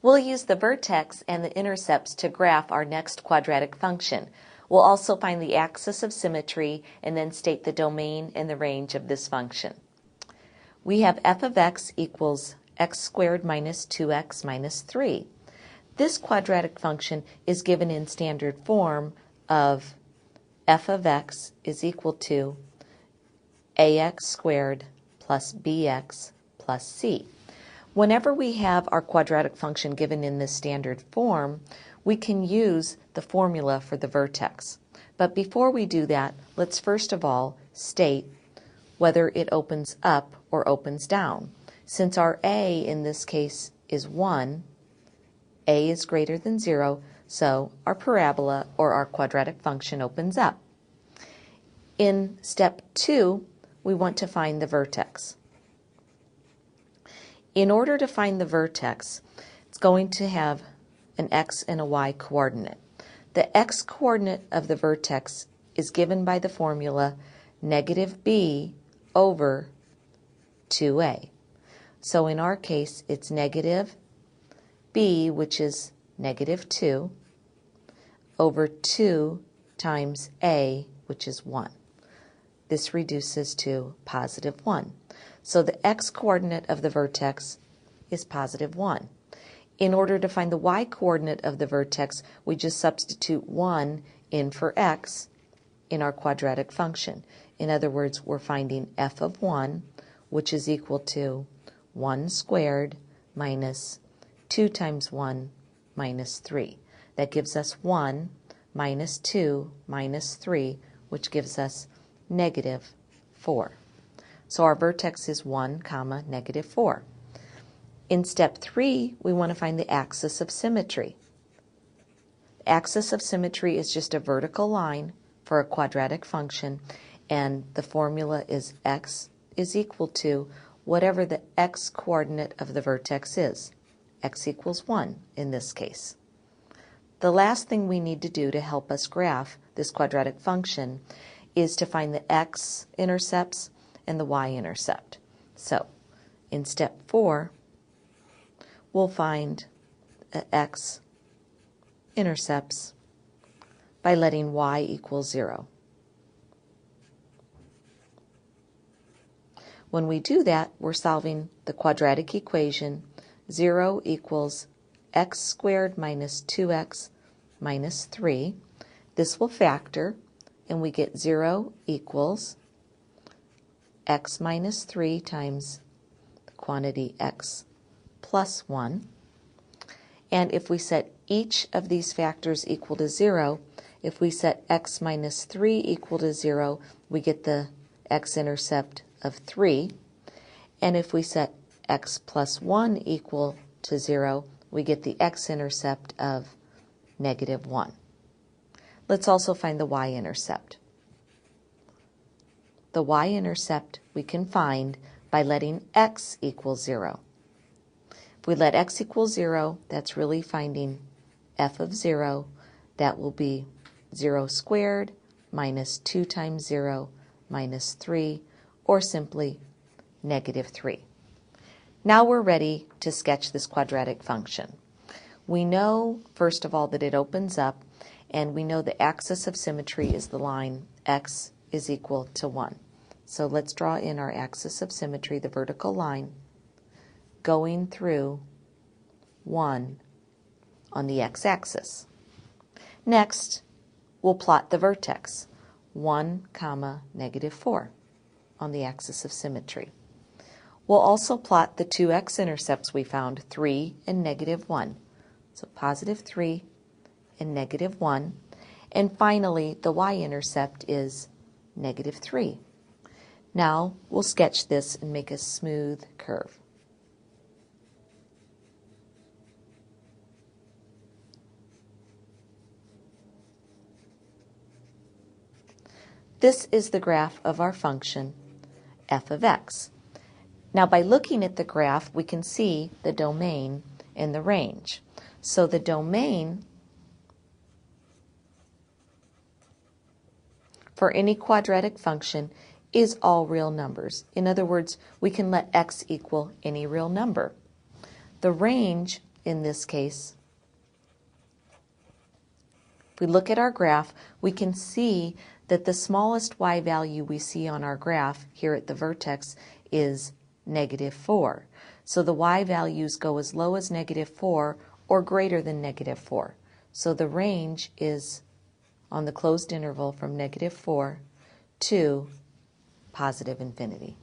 We'll use the vertex and the intercepts to graph our next quadratic function. We'll also find the axis of symmetry and then state the domain and the range of this function. We have f of x equals x squared minus 2x minus 3. This quadratic function is given in standard form of f of x is equal to ax squared plus bx plus c. Whenever we have our quadratic function given in this standard form, we can use the formula for the vertex. But before we do that, let's first of all state whether it opens up or opens down. Since our a in this case is 1, a is greater than 0, so our parabola or our quadratic function opens up. In step 2, we want to find the vertex. In order to find the vertex, it's going to have an x and a y coordinate. The x coordinate of the vertex is given by the formula negative b over 2a. So in our case, it's negative b, which is negative 2, over 2 times a, which is 1. This reduces to positive 1. So the x-coordinate of the vertex is positive 1. In order to find the y-coordinate of the vertex, we just substitute 1 in for x in our quadratic function. In other words, we're finding f of 1, which is equal to 1 squared minus 2 times 1 minus 3. That gives us 1 minus 2 minus 3, which gives us negative 4. So our vertex is 1, negative 4. In step 3, we want to find the axis of symmetry. The axis of symmetry is just a vertical line for a quadratic function, and the formula is x is equal to whatever the x-coordinate of the vertex is. X equals 1 in this case. The last thing we need to do to help us graph this quadratic function is to find the x-intercepts and the y-intercept. So in step 4, we'll find the x-intercepts by letting y equal 0. When we do that, we're solving the quadratic equation 0 equals x squared minus 2x minus 3. This will factor, and we get 0 equals x minus 3 times the quantity x plus 1. And if we set each of these factors equal to 0, if we set x minus 3 equal to 0, we get the x-intercept of 3. And if we set x plus 1 equal to 0, we get the x-intercept of negative 1. Let's also find the y-intercept. The y-intercept we can find by letting x equal 0. If we let x equal 0, that's really finding f of 0. That will be 0 squared minus 2 times 0 minus 3, or simply negative 3. Now we're ready to sketch this quadratic function. We know, first of all, that it opens up, and we know the axis of symmetry is the line x is equal to 1. So let's draw in our axis of symmetry, the vertical line, going through 1 on the x-axis. Next, we'll plot the vertex, 1, negative 4, on the axis of symmetry. We'll also plot the two x-intercepts we found, 3 and negative 1. So positive 3 and negative 1. And finally, the y-intercept is negative 3. Now we'll sketch this and make a smooth curve. This is the graph of our function f of x. Now by looking at the graph, we can see the domain and the range. So the domain for any quadratic function is all real numbers. In other words, we can let x equal any real number. The range in this case. If we look at our graph, we can see that the smallest y value we see on our graph here at the vertex is -4. So the y values go as low as -4 or greater than -4. So the range is on the closed interval from -4 to +infinity.